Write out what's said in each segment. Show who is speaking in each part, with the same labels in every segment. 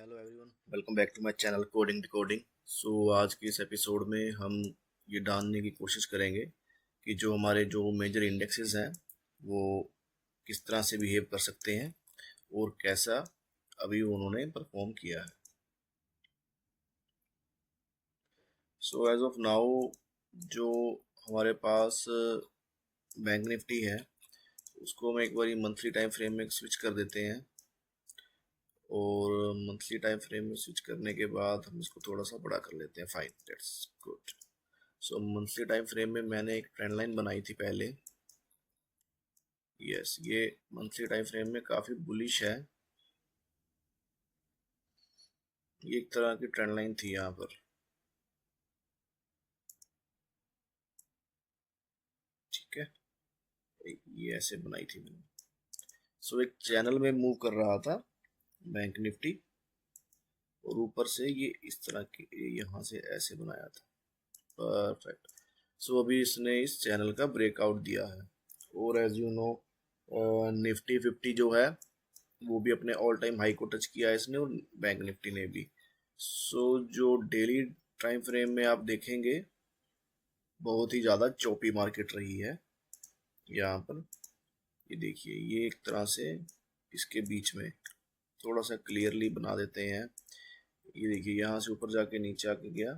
Speaker 1: Hello everyone, welcome back to my channel coding decoding. आज के इस एपिसोड में हम ये जानने की कोशिश करेंगे कि जो हमारे जो मेजर इंडेक्सेस हैं वो किस तरह से बिहेव कर सकते हैं और कैसा अभी उन्होंने परफॉर्म किया है। एज ऑफ नाउ जो हमारे पास बैंक निफ्टी है उसको हम एक बार मंथली टाइम फ्रेम में स्विच कर देते हैं और मंथली टाइम फ्रेम में स्विच करने के बाद हम इसको थोड़ा सा बड़ा कर लेते हैं। Fine, that's good. Monthly time frame में मैंने एक ट्रेंड लाइन बनाई थी पहले। यस, ये मंथली टाइम फ्रेम में काफ़ी बुलिश है। ये एक तरह की ट्रेंड लाइन थी यहाँ पर, ठीक है। ये ऐसे बनाई थी मैंने। एक चैनल में मूव कर रहा था बैंक निफ्टी और ऊपर से ये इस तरह के यहाँ से ऐसे बनाया था। परफेक्ट। अभी इसने इस चैनल का ब्रेकआउट दिया है और एज यू नो निफ्टी 50 जो है वो भी अपने ऑल टाइम हाई को टच किया है इसने और बैंक निफ्टी ने भी। जो डेली टाइम फ्रेम में आप देखेंगे बहुत ही ज़्यादा चौपी मार्केट रही है। यहाँ पर ये देखिए, ये एक तरह से इसके बीच में थोड़ा सा क्लियरली बना देते हैं। ये देखिए, यहाँ से ऊपर जाके नीचे आके गया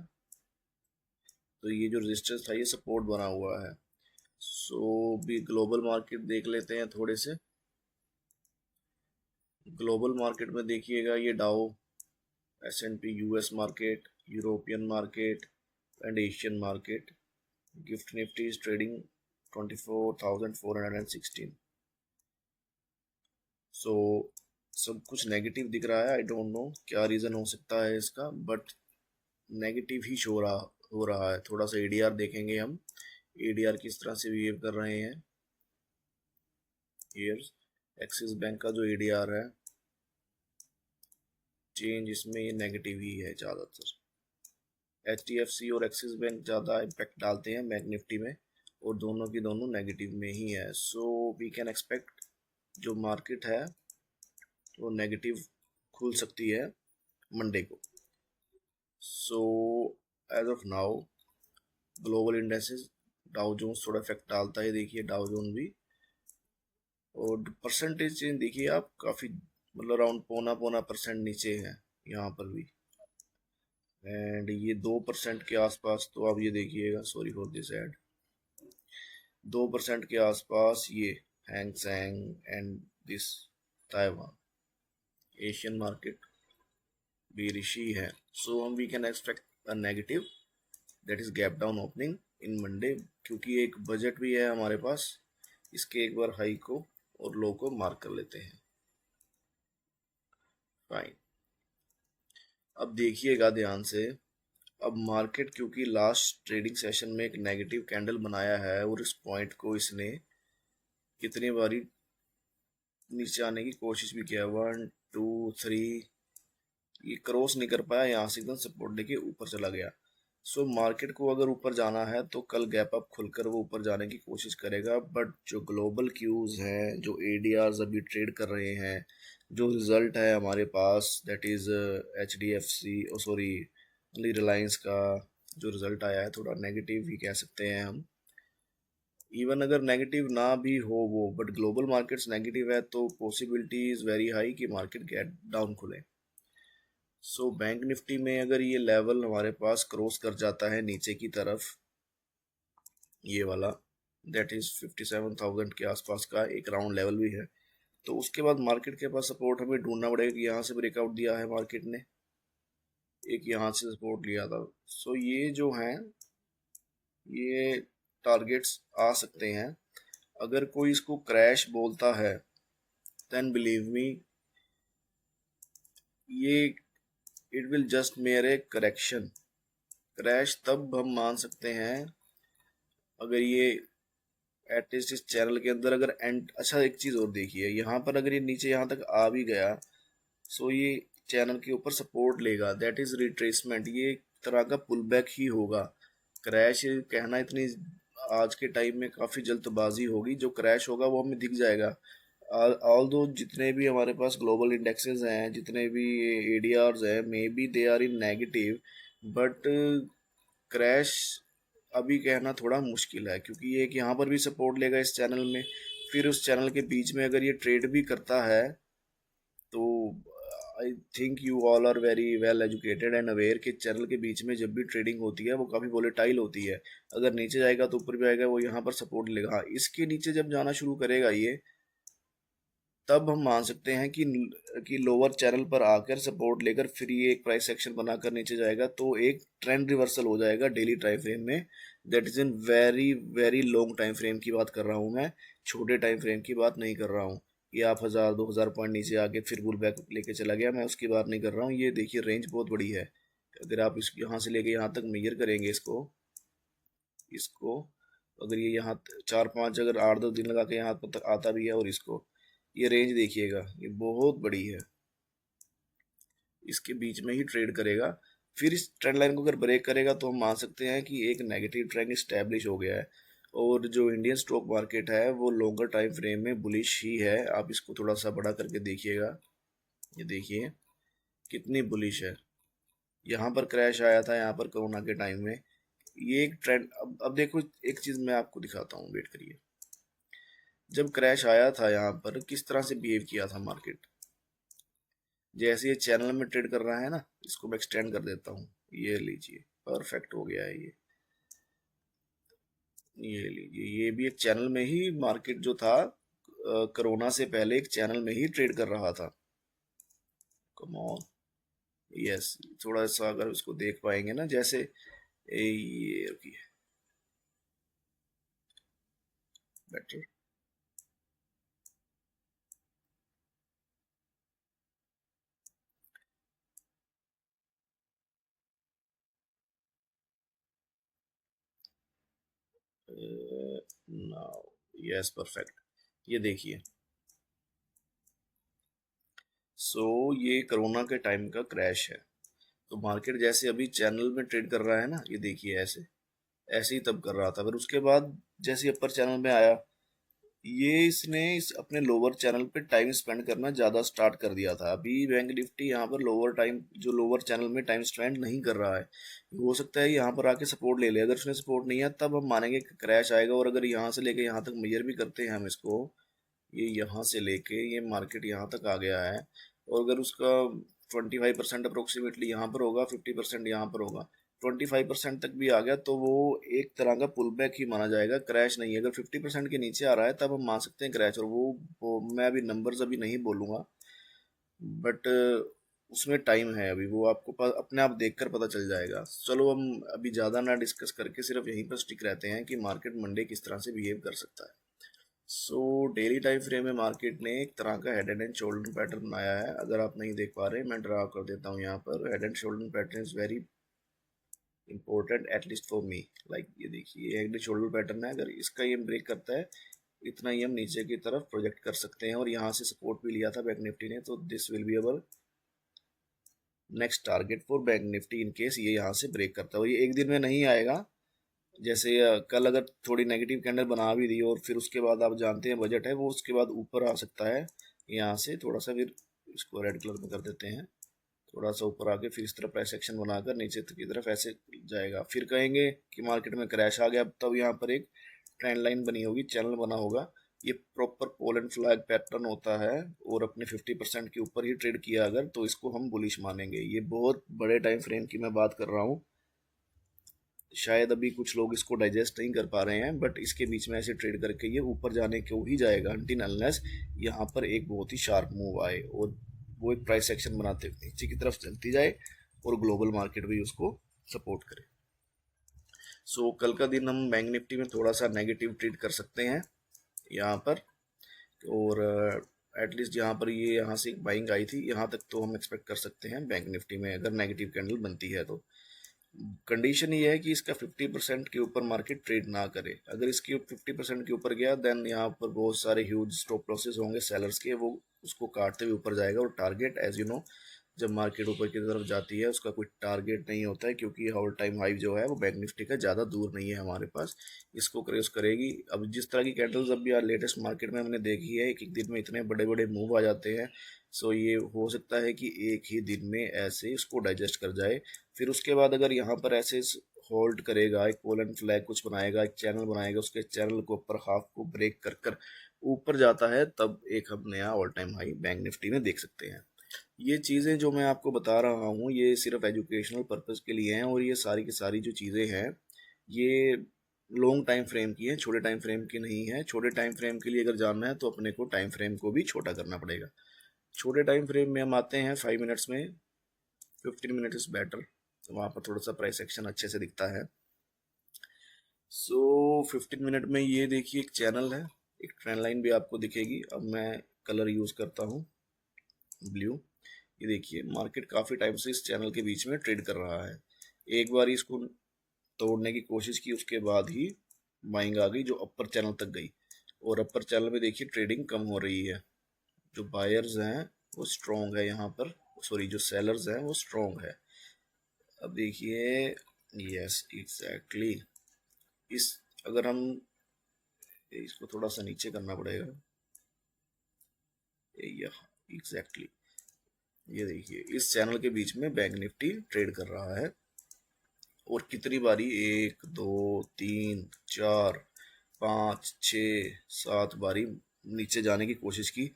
Speaker 1: तो ये जो रेजिस्टेंस था ये सपोर्ट बना हुआ है। भी ग्लोबल मार्केट देख लेते हैं थोड़े से। ग्लोबल मार्केट में देखिएगा ये डाउ, S&P US market, European market and Asian market. Gift Nifty is trading 24,416। सब कुछ नेगेटिव दिख रहा है। आई डोंट नो क्या रीज़न हो सकता है इसका, बट नेगेटिव ही हो रहा है। थोड़ा सा एडीआर देखेंगे हम, एडीआर किस तरह से बिहेव कर रहे हैं। हियर एक्सिस बैंक का जो एडीआर है, चेंज इसमें ये नेगेटिव ही है ज़्यादातर। HDFC और एक्सिस बैंक ज़्यादा इम्पैक्ट डालते हैं बैंक निफ्टी में और दोनों की दोनों नेगेटिव में ही है। वी कैन एक्सपेक्ट जो मार्केट है वो नेगेटिव खुल सकती है मंडे को। As of now global indexes, Dow Jones थोड़ा इफेक्ट डालता है। देखिए डाउ जोन भी, और परसेंटेज चेंज देखिए आप, काफ़ी मतलब अराउंड पौना परसेंट नीचे है यहाँ पर भी। एंड ये 2% के आसपास, तो आप ये देखिएगा, सॉरी फॉर दिस एड, 2% के आसपास ये Hang Seng and this Taiwan Asian market भी ऋषि है। हम we can expect a negative, that is gap down opening in Monday, क्योंकि एक बजट भी है हमारे पास। इसके एक बार हाई को और लो को मार्क कर लेते हैं। फाइन, अब देखिएगा ध्यान से। अब मार्केट क्योंकि लास्ट ट्रेडिंग सेशन में एक नेगेटिव कैंडल बनाया है और इस पॉइंट को इसने कितनी बारी नीचे आने की कोशिश भी किया, 1 2 3, ये क्रॉस नहीं कर पाया, यहाँ से एकदम सपोर्ट लेके ऊपर चला गया। मार्केट को अगर ऊपर जाना है तो कल गैप अप खुलकर वो ऊपर जाने की कोशिश करेगा। बट जो ग्लोबल क्यूज हैं, जो एडीआर अभी ट्रेड कर रहे हैं, जो रिजल्ट है हमारे पास, that is HDFC sorry Reliance का जो रिजल्ट आया है थोड़ा नेगेटिव ही कह सकते हैं हम। इवन अगर नेगेटिव ना भी हो वो, बट ग्लोबल मार्केट्स नेगेटिव है तो पॉसिबिलिटी इज वेरी हाई कि मार्केट गेट डाउन खुले। बैंक निफ्टी में अगर ये लेवल हमारे पास क्रॉस कर जाता है नीचे की तरफ, ये वाला दैट इज 57,000 के आसपास का एक राउंड लेवल भी है, तो उसके बाद मार्केट के पास सपोर्ट हमें ढूंढना पड़ेगा कि यहाँ से ब्रेकआउट दिया है मार्केट ने, एक यहाँ से सपोर्ट लिया था। ये जो है ये टारगेट्स आ सकते हैं। अगर कोई इसको क्रैश बोलता है देन बिलीव मी, ये it will just mayor A correction. Crash तब हम मान सकते हैं अगर ये एटलीस्ट इस चैनल के अंदर अगर एंड, अच्छा एक चीज़ और देखिए, यहाँ पर अगर ये नीचे यहाँ तक आ भी गया ये चैनल के ऊपर सपोर्ट लेगा, दैट इज रिट्रेसमेंट। ये एक तरह का पुल बैक ही होगा। क्रैश कहना इतनी आज के टाइम में काफ़ी जल्दबाजी होगी। जो क्रैश होगा वो हमें दिख जाएगा। ऑल दो जितने भी हमारे पास ग्लोबल इंडेक्सेस हैं, जितने भी एडीआर्स हैं, maybe they are in negative, but crash अभी कहना थोड़ा मुश्किल है, क्योंकि ये कि यहाँ पर भी सपोर्ट लेगा इस चैनल में, फिर उस चैनल के बीच में अगर ये ट्रेड भी करता है तो I think you all are very well educated and aware कि चैनल के बीच में जब भी ट्रेडिंग होती है वो काफ़ी वोलेटाइल होती है। अगर नीचे जाएगा तो ऊपर भी आएगा, वो यहाँ पर सपोर्ट लेगा। हाँ, इसके नीचे जब जाना शुरू करेगा ये, तब हम मान सकते हैं कि लोअर चैनल पर आकर सपोर्ट लेकर फिर ये एक प्राइस एक्शन बनाकर नीचे जाएगा, तो एक ट्रेंड रिवर्सल हो जाएगा डेली टाइम फ्रेम में। That is in very very long time frame की बात कर रहा हूँ मैं, छोटे टाइम फ्रेम की बात नहीं कर रहा हूँ। ये आप 1000 2000 पॉइंट नीचे आके फिर बुल बैक लेके चला गया, मैं उसकी बात नहीं कर रहा हूँ। ये देखिए रेंज बहुत बड़ी है। अगर आप इस यहाँ से लेके यहाँ तक मेजर करेंगे इसको इसको अगर ये यहाँ 4 5 अगर 8 2 दिन लगा के यहाँ तक आता भी है, और इसको ये रेंज देखिएगा, ये बहुत बड़ी है। इसके बीच में ही ट्रेड करेगा, फिर इस ट्रेंड लाइन को अगर ब्रेक करेगा तो हम मान सकते हैं कि एक नेगेटिव ट्रेंड इस्टेब्लिश हो गया है। और जो इंडियन स्टॉक मार्केट है वो लॉन्गर टाइम फ्रेम में बुलिश ही है। आप इसको थोड़ा सा बड़ा करके देखिएगा, ये देखिए कितनी बुलिश है। यहाँ पर क्रैश आया था, यहाँ पर कोरोना के टाइम में, ये एक ट्रेंड। अब देखो, एक चीज़ मैं आपको दिखाता हूँ, वेट करिए। जब क्रैश आया था यहाँ पर किस तरह से बिहेव किया था मार्केट, जैसे ये चैनल में ट्रेड कर रहा है ना, इसको मैं एक्सटेंड कर देता हूँ, ये लीजिए परफेक्ट हो गया है ये लीजिए, ये भी एक चैनल में ही मार्केट जो था कोरोना से पहले एक चैनल में ही ट्रेड कर रहा था। कम ऑन, यस, थोड़ा सा अगर उसको देख पाएंगे ना, जैसे ये रुकिए, बेटर, नाउ, यस परफेक्ट, ये देखिए। सो ये कोरोना के टाइम का क्रैश है। तो मार्केट जैसे अभी चैनल में ट्रेड कर रहा है ना, ये देखिए ऐसे ऐसे ही तब कर रहा था। फिर उसके बाद जैसे अपर चैनल में आया, ये इसने इस अपने लोअर चैनल पे टाइम स्पेंड करना ज़्यादा स्टार्ट कर दिया था। अभी बैंक निफ्टी यहाँ पर लोअर चैनल में टाइम स्पेंड नहीं कर रहा है। हो सकता है यहाँ पर आके सपोर्ट ले ले, अगर उसने सपोर्ट नहीं है तब हम मानेंगे कि क्रैश आएगा। और अगर यहाँ से लेके यहाँ तक मेजर भी करते हैं हम इसको, ये यहाँ से लेके ये मार्केट यहाँ तक आ गया है, और अगर उसका 25% अप्रोक्सीमेटली यहाँ पर होगा, 50% यहाँ पर होगा, 25% तक भी आ गया तो वो एक तरह का पुल बैक ही माना जाएगा, क्रैश नहीं है। अगर 50% के नीचे आ रहा है तब हम मान सकते हैं क्रैश। और वो मैं अभी नंबर्स अभी नहीं बोलूँगा, बट उसमें टाइम है अभी, वो आपको अपने आप देखकर पता चल जाएगा। चलो हम अभी ज़्यादा ना डिस्कस करके सिर्फ यहीं पर स्टिक रहते हैं कि मार्केट मंडे किस तरह से बिहेव कर सकता है। सो डेली टाइम फ्रेम में मार्केट ने एक तरह का हेड एंड शोल्डर पैटर्न बनाया है। अगर आप नहीं देख पा रहे, मैं ड्रा कर देता हूँ यहाँ पर। Head and shoulder pattern is very important at least for me. Like ये देखिए, ये हेड एंड शोल्डर पैटर्न है, अगर इसका ये ब्रेक करता है, इतना ही हम नीचे की तरफ प्रोजेक्ट कर सकते हैं। और यहाँ से सपोर्ट भी लिया था बैंक निफ्टी ने, तो this will be our next target for bank Nifty in case ये यहाँ से ब्रेक करता है। और ये एक दिन में नहीं आएगा, जैसे कल अगर थोड़ी नेगेटिव कैंडल बना भी दी और फिर उसके बाद आप जानते हैं बजट है, वो उसके बाद ऊपर आ सकता है यहाँ से थोड़ा सा। फिर इसको रेड कलर में कर देते हैं, थोड़ा सा ऊपर आके फिर इस तरह प्राइस एक्शन बनाकर नीचे की तरफ ऐसे जाएगा। फिर कहेंगे कि मार्केट में क्रैश आ गया, तब यहाँ पर एक ट्रेंड लाइन बनी होगी, चैनल बना होगा। ये proper pole and flag pattern होता है, और अपने 50% के ऊपर ही ट्रेड किया अगर, तो इसको हम बुलिश मानेंगे। ये बहुत बड़े टाइम फ्रेम की मैं बात कर रहा हूँ, शायद अभी कुछ लोग इसको डाइजेस्ट नहीं कर पा रहे हैं, बट इसके बीच में ऐसे ट्रेड करके ये ऊपर जाने को ही जाएगा अनटिल अनलेस यहाँ पर एक बहुत ही शार्प मूव आए और वो एक प्राइस एक्शन बनाते हुए नीचे की तरफ चलती जाए, और ग्लोबल मार्केट भी उसको सपोर्ट करे। सो कल का दिन हम बैंक निफ्टी में थोड़ा सा नेगेटिव ट्रेड कर सकते हैं यहाँ पर। और एटलीस्ट यहाँ पर ये यहाँ से एक बाइंग आई थी, यहाँ तक तो हम एक्सपेक्ट कर सकते हैं बैंक निफ्टी में, अगर नेगेटिव कैंडल बनती है तो। कंडीशन ये है कि इसका 50% के ऊपर मार्केट ट्रेड ना करे। अगर इसके 50% के ऊपर गया देन यहाँ पर बहुत सारे ह्यूज स्टॉप लॉसेस होंगे सेलर्स के, वो उसको काटते हुए ऊपर जाएगा। और टारगेट एज यू नो, जब मार्केट ऊपर की तरफ जाती है उसका कोई टारगेट नहीं होता है, क्योंकि ऑल टाइम हाई जो है वो बैंक निफ्टी का ज़्यादा दूर नहीं है हमारे पास, इसको क्रॉस करेगी। अब जिस तरह की कैंडल्स अभी यार लेटेस्ट मार्केट में हमने देखी है, एक एक दिन में इतने बड़े बड़े मूव आ जाते हैं। सो ये हो सकता है कि एक ही दिन में ऐसे इसको डाइजेस्ट कर जाए। फिर उसके बाद अगर यहाँ पर ऐसे होल्ड करेगा, एक पोलन फ्लैग कुछ बनाएगा, एक चैनल बनाएगा, उसके चैनल को ऊपर हाफ को ब्रेक कर कर ऊपर जाता है, तब एक हम नया all time high bank Nifty में देख सकते हैं। ये चीज़ें जो मैं आपको बता रहा हूँ ये सिर्फ एजुकेशनल पर्पज़ के लिए हैं, और ये सारी की सारी जो चीज़ें हैं ये लॉन्ग टाइम फ्रेम की हैं, छोटे टाइम फ्रेम की नहीं है। छोटे टाइम फ्रेम के लिए अगर जानना है तो अपने को टाइम फ्रेम को भी छोटा करना पड़ेगा। छोटे टाइम फ्रेम में हम आते हैं 5 मिनट्स में। 15 मिनट इज़ बेटर, तो वहाँ पर थोड़ा सा प्राइस एक्शन अच्छे से दिखता है। सो 15 मिनट में ये देखिए एक चैनल है, एक ट्रेंड लाइन भी आपको दिखेगी। अब मैं कलर यूज़ करता हूँ ब्लू। ये देखिए मार्केट काफ़ी टाइम से इस चैनल के बीच में ट्रेड कर रहा है। एक बार इसको तोड़ने की कोशिश की, उसके बाद ही बाइंग आ गई जो अपर चैनल तक गई, और अपर चैनल में देखिए ट्रेडिंग कम हो रही है। जो बायर्स हैं वो स्ट्रॉन्ग है यहाँ पर, सॉरी जो सेलर्स हैं वो स्ट्रॉन्ग है। अब देखिए, यस एग्जैक्टली, इस अगर हम इसको थोड़ा सा नीचे करना पड़ेगा, एग्जैक्टली ये देखिए इस चैनल के बीच में बैंक निफ्टी ट्रेड कर रहा है। और कितनी बारी, 1 2 3 4 5 6 7 बारी नीचे जाने की कोशिश की।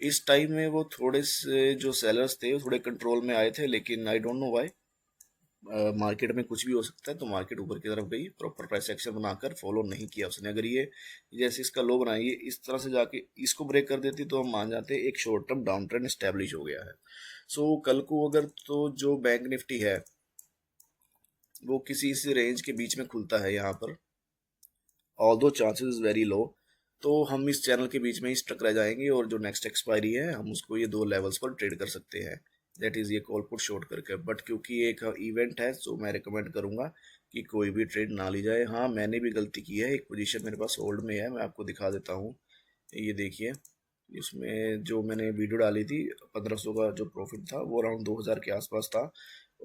Speaker 1: इस टाइम में वो थोड़े से जो सेलर्स थे वो थोड़े कंट्रोल में आए थे, लेकिन आई डोंट नो व्हाई। मार्केट में कुछ भी हो सकता है, तो मार्केट ऊपर की तरफ गई, प्रॉपर प्राइस एक्शन बनाकर फॉलो नहीं किया उसने। अगर ये जैसे इसका लो बनाई, ये इस तरह से जाके इसको ब्रेक कर देती तो हम मान जाते एक short term down trend establish हो गया है। सो कल को अगर तो जो बैंक निफ्टी है वो किसी इस रेंज के बीच में खुलता है यहाँ पर, ऑल्दो चांसेस इज वेरी लो, तो हम इस चैनल के बीच में ही स्टक रह जाएंगे, और जो नेक्स्ट एक्सपायरी है हम उसको ये दो लेवल्स पर ट्रेड कर सकते हैं। दैट इज़ ये कॉल पुट शॉर्ट करके। बट क्योंकि एक इवेंट है तो मैं रिकमेंड करूंगा कि कोई भी ट्रेड ना ली जाए। हाँ मैंने भी गलती की है, एक पोजीशन मेरे पास होल्ड में है, मैं आपको दिखा देता हूँ। ये देखिए, इसमें जो मैंने वीडियो डाली थी 1500 का जो प्रॉफिट था वो अराउंड 2000 के आसपास था,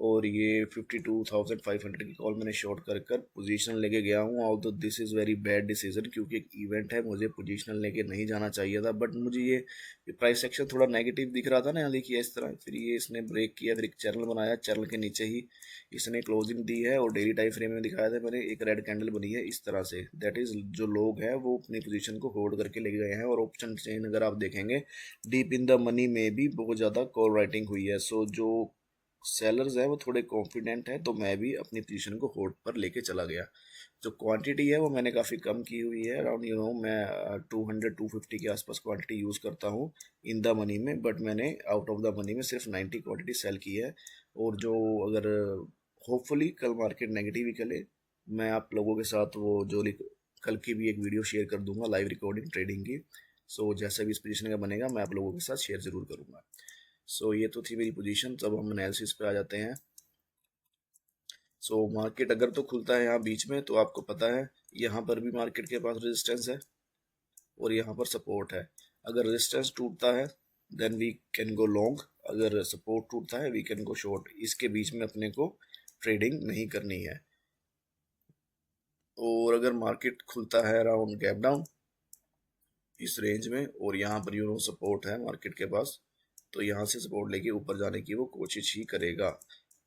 Speaker 1: और ये 52,500 की कॉल मैंने शॉर्ट कर कर पोजीशन लेके गया हूँ। ऑल तो this is very bad decision, क्योंकि एक इवेंट है, मुझे पोजीशन लेके नहीं जाना चाहिए था। बट मुझे ये प्राइस सेक्शन थोड़ा नेगेटिव दिख रहा था ना, यहाँ देखिए इस तरह। फिर ये इसने ब्रेक किया, फिर एक चैनल बनाया, चैनल के नीचे ही इसने क्लोजिंग दी है, और डेली टाइम फ्रेम में दिखाया था मैंने, एक रेड कैंडल बनी है इस तरह से। दैट इज़ जो लोग हैं वो अपनी पोजीशन को होल्ड करके ले गए हैं। और ऑप्शन चेन अगर आप देखेंगे डीप इन द मनी में भी बहुत ज़्यादा कॉल राइटिंग हुई है। सो जो सेलर्स है वो थोड़े कॉन्फिडेंट है, तो मैं भी अपनी पोजीशन को होल्ड पर लेके चला गया। जो क्वांटिटी है वो मैंने काफ़ी कम की हुई है, अराउंड मैं 200-250 के आसपास क्वांटिटी यूज़ करता हूँ इन द मनी में। बट मैंने आउट ऑफ द मनी में सिर्फ 90 क्वांटिटी सेल की है। और जो अगर होपफुली कल मार्केट नेगेटिव ही चले, मैं आप लोगों के साथ वो जो कल की भी एक वीडियो शेयर कर दूंगा, लाइव रिकॉर्डिंग ट्रेडिंग की। सो जैसा भी इस पोजीशन का बनेगा मैं आप लोगों के साथ शेयर ज़रूर करूँगा। सो ये तो थी मेरी पोजीशन। तब हम एनालिसिस पे आ जाते हैं। सो मार्केट अगर तो खुलता है यहाँ बीच में, तो आपको पता है यहाँ पर भी मार्केट के पास रेजिस्टेंस है और यहाँ पर सपोर्ट है। अगर रेजिस्टेंस टूटता है then we can go long, अगर सपोर्ट टूटता है वी कैन गो शॉर्ट। इसके बीच में अपने को ट्रेडिंग नहीं करनी है। और अगर मार्केट खुलता है अराउंड गैप डाउन इस रेंज में, और यहाँ पर सपोर्ट है मार्केट के पास, तो यहाँ से सपोर्ट लेके ऊपर जाने की वो कोशिश ही करेगा।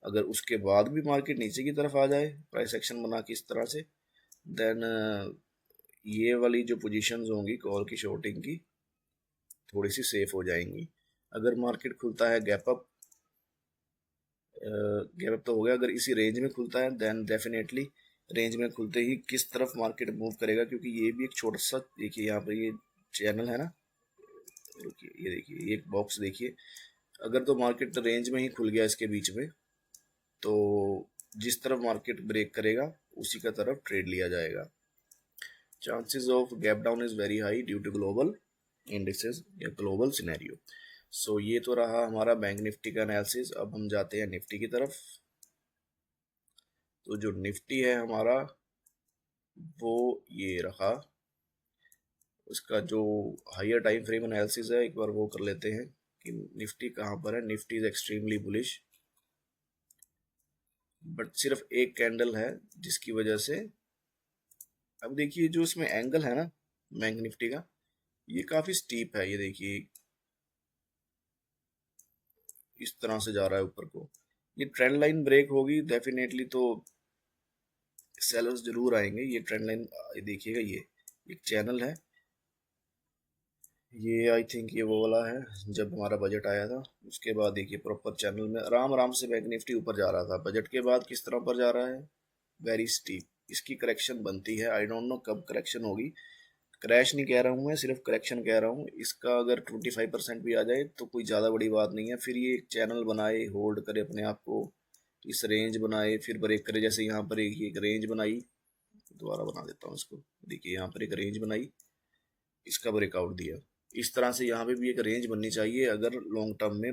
Speaker 1: अगर उसके बाद भी मार्केट नीचे की तरफ आ जाए प्राइस एक्शन बना के इस तरह से, देन ये वाली जो पोजीशंस होंगी कॉल की शॉर्टिंग की थोड़ी सी सेफ हो जाएंगी। अगर मार्केट खुलता है गैप अप, गैप अप तो हो गया, अगर इसी रेंज में खुलता है देन डेफिनेटली रेंज में खुलते ही किस तरफ मार्केट मूव करेगा, क्योंकि ये भी एक छोटा सा देखिए यहाँ पर ये चैनल है ना, ये देखिए एक बॉक्स देखिए। अगर तो मार्केट रेंज में ही खुल गया इसके बीच में, तो जिस तरफ मार्केट ब्रेक करेगा उसी का तरफ ट्रेड लिया जाएगा। Chances of gap down is very high due to global indices या ग्लोबल सिनेरियो। सो ये तो रहा हमारा बैंक निफ्टी का एनालिसिस। अब हम जाते हैं निफ्टी की तरफ। तो जो निफ्टी है हमारा वो ये रहा। उसका जो हायर टाइम फ्रेम एनालिसिस है एक बार वो कर लेते हैं कि निफ्टी कहाँ पर है। Nifty is extremely bullish, but सिर्फ एक कैंडल है जिसकी वजह से। अब देखिए जो इसमें एंगल है ना बैंक निफ्टी का, ये काफी स्टीप है। ये देखिए इस तरह से जा रहा है ऊपर को। ये ट्रेंड लाइन ब्रेक होगी डेफिनेटली तो सेलर्स जरूर आएंगे। ये ट्रेंड लाइन देखिएगा, ये एक चैनल है। ये आई थिंक ये वो वाला है जब हमारा बजट आया था, उसके बाद देखिए प्रॉपर चैनल में आराम आराम से बैंक निफ्टी ऊपर जा रहा था। बजट के बाद किस तरह ऊपर जा रहा है, वेरी स्टीप। इसकी करेक्शन बनती है, आई डोंट नो कब करेक्शन होगी। क्रैश नहीं कह रहा हूँ मैं, सिर्फ करेक्शन कह रहा हूँ। इसका अगर 25% भी आ जाए तो कोई ज़्यादा बड़ी बात नहीं है। फिर ये एक चैनल बनाए, होल्ड करे अपने आप को, इस रेंज बनाए, फिर ब्रेक करे। जैसे यहाँ पर एक रेंज बनाई, दोबारा बना देता हूँ इसको। देखिए यहाँ पर एक रेंज बनाई, इसका ब्रेकआउट दिया। इस तरह से यहाँ पे भी एक रेंज बननी चाहिए अगर लॉन्ग टर्म में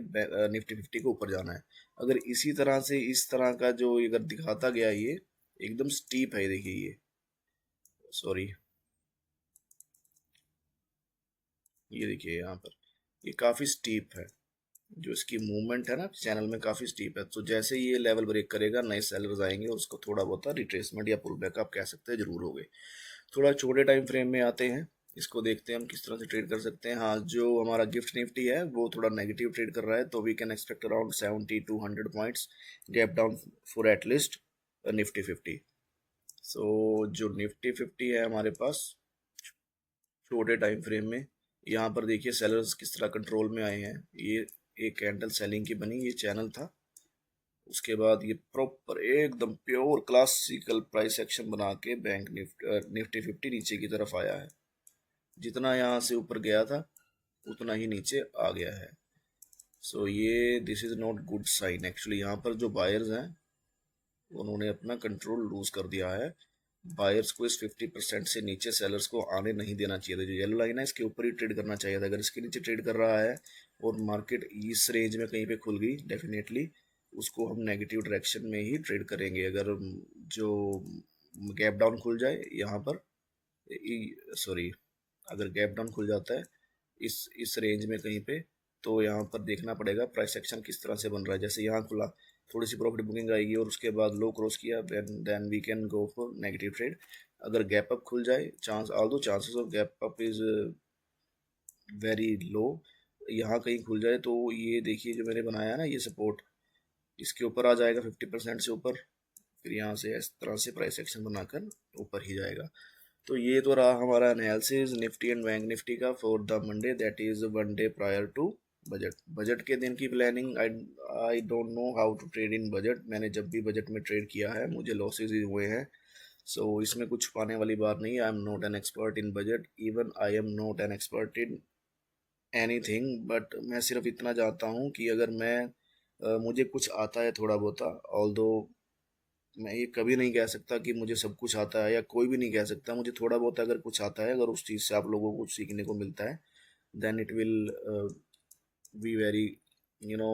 Speaker 1: निफ्टी 50 को ऊपर जाना है। अगर इसी तरह से इस तरह का जो अगर दिखाता गया, ये एकदम स्टीप है। देखिए ये, सॉरी, ये देखिए यहाँ पर ये काफ़ी स्टीप है। जो इसकी मूवमेंट है ना चैनल में काफ़ी स्टीप है। तो जैसे ये लेवल ब्रेक करेगा नए सेलर्स आएंगे, उसको थोड़ा बहुत रिट्रेसमेंट या पुल बैक आप कह सकते हैं जरूर हो गए। थोड़ा छोटे टाइम फ्रेम में आते हैं, इसको देखते हैं हम किस तरह से ट्रेड कर सकते हैं। हाँ, जो हमारा गिफ्ट निफ्टी है वो थोड़ा नेगेटिव ट्रेड कर रहा है, तो we can expect around 70 to 100 points gap down for at least Nifty 50। So जो निफ्टी 50 है हमारे पास छोटे टाइम फ्रेम में, यहाँ पर देखिए सेलर्स किस तरह कंट्रोल में आए हैं। ये एक कैंडल सेलिंग की बनी, ये चैनल था। उसके बाद ये प्रॉपर एकदम प्योर क्लासिकल प्राइस एक्शन बना के बैंक निफ्टी 50 नीचे की तरफ आया है। जितना यहाँ से ऊपर गया था उतना ही नीचे आ गया है। सो ये this is not good sign actually. यहाँ पर जो बायर्स हैं उन्होंने अपना कंट्रोल लूज कर दिया है। बायर्स को इस 50% से नीचे सेलर्स को आने नहीं देना चाहिए था। जो येलो लाइन है इसके ऊपर ही ट्रेड करना चाहिए था। अगर इसके नीचे ट्रेड कर रहा है और मार्केट इस रेंज में कहीं पे खुल गई, डेफिनेटली उसको हम नेगेटिव डायरेक्शन में ही ट्रेड करेंगे। अगर जो गैप डाउन खुल जाए यहाँ पर, सॉरी, अगर गैप डाउन खुल जाता है इस रेंज में कहीं पे, तो यहाँ पर देखना पड़ेगा प्राइस एक्शन किस तरह से बन रहा है। जैसे यहाँ खुला, थोड़ी सी प्रॉफिट बुकिंग आएगी और उसके बाद लो क्रॉस किया, then we can go for negative trade. अगर गैप अप खुल जाए, चांस ऑल दो chances of gap up is very low, यहाँ कहीं खुल जाए तो ये देखिए जो मैंने बनाया है ना ये सपोर्ट, इसके ऊपर आ जाएगा 50% से ऊपर। फिर यहाँ से इस तरह से प्राइस एक्शन बनाकर ऊपर ही जाएगा। तो ये तो रहा हमारा analysis Nifty and bank Nifty का for the Monday, that is 1 day prior to budget. Budget के दिन की planning, I don't know how to trade in budget. मैंने जब भी बजट में ट्रेड किया है मुझे लॉसेज ही हुए हैं। सो इसमें कुछ पाने वाली बात नहीं है। I am not an expert in budget, even I am not an expert in anything. But मैं सिर्फ इतना जानता हूँ कि अगर मैं मुझे कुछ आता है थोड़ा बहुत, ऑल्दो मैं ये कभी नहीं कह सकता कि मुझे सब कुछ आता है, या कोई भी नहीं कह सकता। मुझे थोड़ा बहुत अगर कुछ आता है, अगर उस चीज़ से आप लोगों को कुछ सीखने को मिलता है, then it will be very, you know,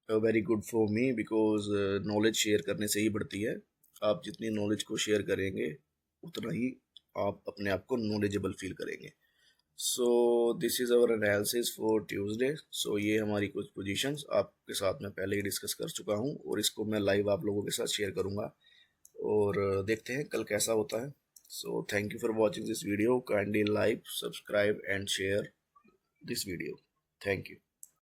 Speaker 1: very good for me, because knowledge share करने से ही बढ़ती है। आप जितनी नॉलेज को शेयर करेंगे उतना ही आप अपने आप को नॉलेजेबल फील करेंगे। So this is our analysis for Tuesday. So ये हमारी कुछ पोजीशंस आपके साथ में पहले ही डिस्कस कर चुका हूँ और इसको मैं लाइव आप लोगों के साथ शेयर करूँगा, और देखते हैं कल कैसा होता है। So thank you for watching this video, kindly like, subscribe and share this video. Thank you.